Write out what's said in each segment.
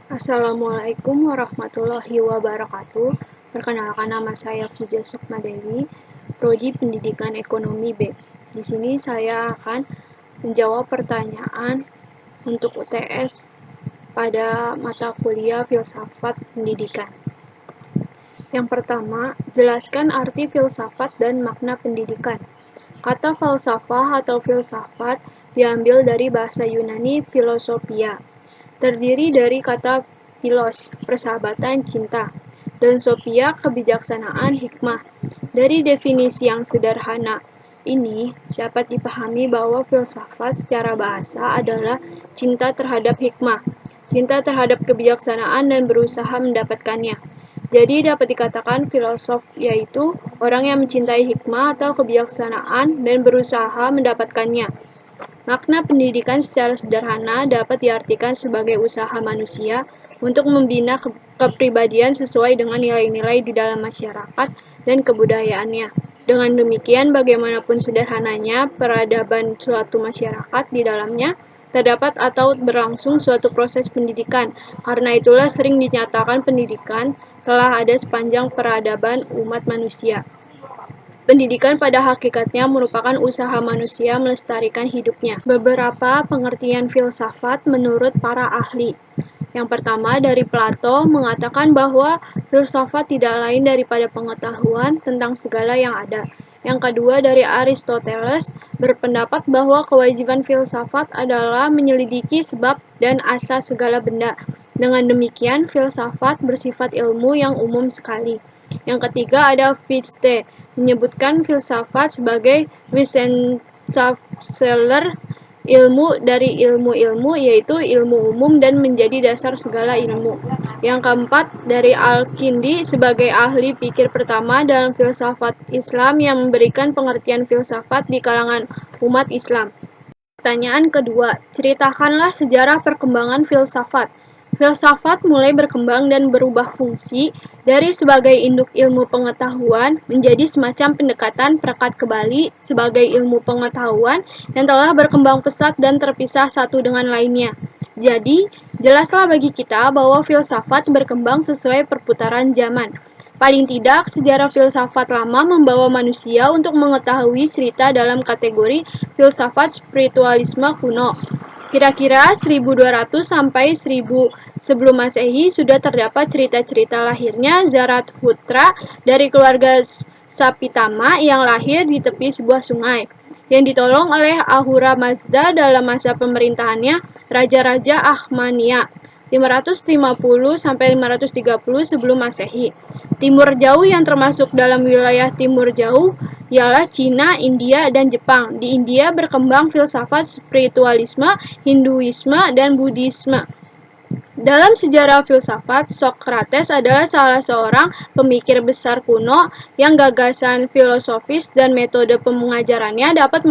Assalamualaikum warahmatullahi wabarakatuh. Perkenalkan, nama saya Puja Sukmadewi, Prodi Pendidikan Ekonomi B. Di sini saya akan menjawab pertanyaan untuk UTS pada mata kuliah Filsafat Pendidikan. Yang pertama, jelaskan arti filsafat dan makna pendidikan. Kata falsafah atau filsafat diambil dari bahasa Yunani philosophia, terdiri dari kata philos, persahabatan, cinta, dan sophia, kebijaksanaan, hikmah. Dari definisi yang sederhana ini dapat dipahami bahwa filsafat secara bahasa adalah cinta terhadap hikmah, cinta terhadap kebijaksanaan dan berusaha mendapatkannya. Jadi dapat dikatakan filosof yaitu orang yang mencintai hikmah atau kebijaksanaan dan berusaha mendapatkannya. Makna pendidikan secara sederhana dapat diartikan sebagai usaha manusia untuk membina kepribadian sesuai dengan nilai-nilai di dalam masyarakat dan kebudayaannya. Dengan demikian, bagaimanapun sederhananya peradaban suatu masyarakat, di dalamnya terdapat atau berlangsung suatu proses pendidikan. Karena itulah sering dinyatakan pendidikan telah ada sepanjang peradaban umat manusia. Pendidikan pada hakikatnya merupakan usaha manusia melestarikan hidupnya. Beberapa pengertian filsafat menurut para ahli. Yang pertama dari Plato mengatakan bahwa filsafat tidak lain daripada pengetahuan tentang segala yang ada. Yang kedua dari Aristoteles berpendapat bahwa kewajiban filsafat adalah menyelidiki sebab dan asas segala benda. Dengan demikian, filsafat bersifat ilmu yang umum sekali. Yang ketiga ada Fichte, menyebutkan filsafat sebagai Wissenschaftslehre, ilmu dari ilmu-ilmu, yaitu ilmu umum dan menjadi dasar segala ilmu. Yang keempat dari Al-Kindi sebagai ahli pikir pertama dalam filsafat Islam yang memberikan pengertian filsafat di kalangan umat Islam. Pertanyaan kedua, ceritakanlah sejarah perkembangan filsafat. Filsafat mulai berkembang dan berubah fungsi dari sebagai induk ilmu pengetahuan menjadi semacam pendekatan perekat kembali sebagai ilmu pengetahuan yang telah berkembang pesat dan terpisah satu dengan lainnya. Jadi, jelaslah bagi kita bahwa filsafat berkembang sesuai perputaran zaman. Paling tidak, sejarah filsafat lama membawa manusia untuk mengetahui cerita dalam kategori filsafat spiritualisme kuno. Kira-kira 1200 sampai 1000 sebelum Masehi sudah terdapat cerita-cerita lahirnya Zarathustra dari keluarga Sapitama yang lahir di tepi sebuah sungai, yang ditolong oleh Ahura Mazda dalam masa pemerintahannya Raja-Raja Ahmania 550 sampai 530 sebelum Masehi. Timur Jauh yang termasuk dalam wilayah Timur Jauh ialah Cina, India, dan Jepang. Di India berkembang filsafat spiritualisme, Hinduisme, dan Buddhisme. Dalam sejarah filsafat, Socrates adalah salah seorang pemikir besar kuno yang gagasan filosofis dan metode pengajarannya dapat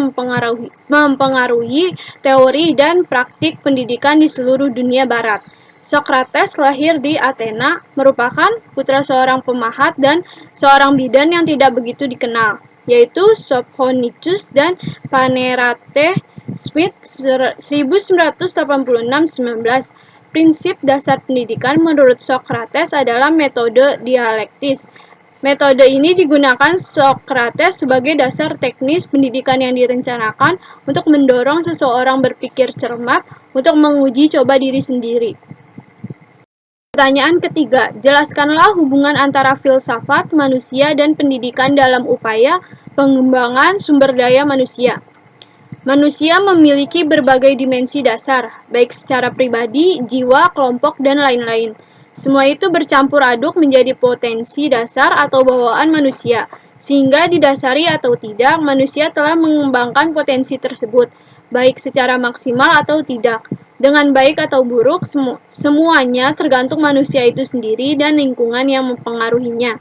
mempengaruhi teori dan praktik pendidikan di seluruh dunia barat. Socrates lahir di Athena, merupakan putra seorang pemahat dan seorang bidan yang tidak begitu dikenal, yaitu Sophonius dan Paneerate Smith 1986-19. Prinsip dasar pendidikan menurut Socrates adalah metode dialektis. Metode ini digunakan Socrates sebagai dasar teknis pendidikan yang direncanakan untuk mendorong seseorang berpikir cermat untuk menguji coba diri sendiri. Pertanyaan ketiga, jelaskanlah hubungan antara filsafat, manusia, dan pendidikan dalam upaya pengembangan sumber daya manusia. Manusia memiliki berbagai dimensi dasar, baik secara pribadi, jiwa, kelompok, dan lain-lain. Semua itu bercampur aduk menjadi potensi dasar atau bawaan manusia, sehingga didasari atau tidak, manusia telah mengembangkan potensi tersebut, baik secara maksimal atau tidak. Dengan baik atau buruk, semuanya tergantung manusia itu sendiri dan lingkungan yang mempengaruhinya.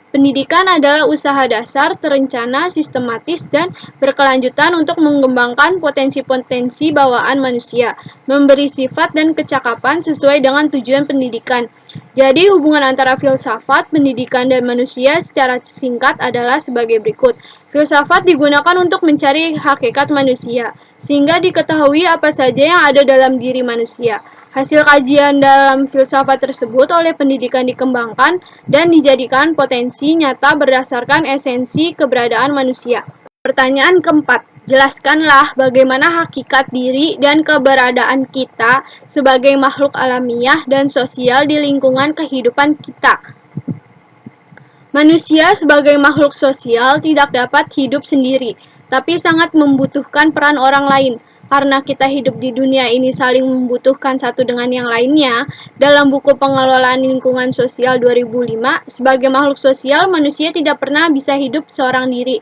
Pendidikan adalah usaha dasar, terencana, sistematis, dan berkelanjutan untuk mengembangkan potensi-potensi bawaan manusia, memberi sifat dan kecakapan sesuai dengan tujuan pendidikan. Jadi, hubungan antara filsafat, pendidikan, dan manusia secara singkat adalah sebagai berikut. Filsafat digunakan untuk mencari hakikat manusia, sehingga diketahui apa saja yang ada dalam diri manusia. Hasil kajian dalam filsafat tersebut oleh pendidikan dikembangkan dan dijadikan potensi nyata berdasarkan esensi keberadaan manusia. Pertanyaan keempat, jelaskanlah bagaimana hakikat diri dan keberadaan kita sebagai makhluk alamiah dan sosial di lingkungan kehidupan kita. Manusia sebagai makhluk sosial tidak dapat hidup sendiri, tapi sangat membutuhkan peran orang lain. Karena kita hidup di dunia ini saling membutuhkan satu dengan yang lainnya, dalam buku Pengelolaan Lingkungan Sosial 2005, sebagai makhluk sosial, manusia tidak pernah bisa hidup seorang diri.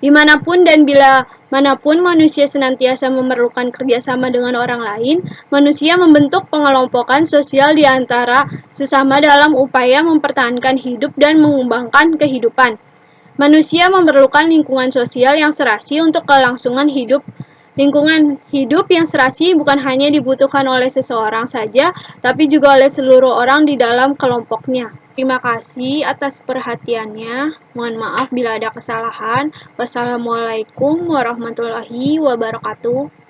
Dimanapun dan bila manapun manusia senantiasa memerlukan kerjasama dengan orang lain, manusia membentuk pengelompokan sosial di antara sesama dalam upaya mempertahankan hidup dan mengembangkan kehidupan. Manusia memerlukan lingkungan sosial yang serasi untuk kelangsungan hidup. Lingkungan hidup yang serasi bukan hanya dibutuhkan oleh seseorang saja, tapi juga oleh seluruh orang di dalam kelompoknya. Terima kasih atas perhatiannya. Mohon maaf bila ada kesalahan. Wassalamualaikum warahmatullahi wabarakatuh.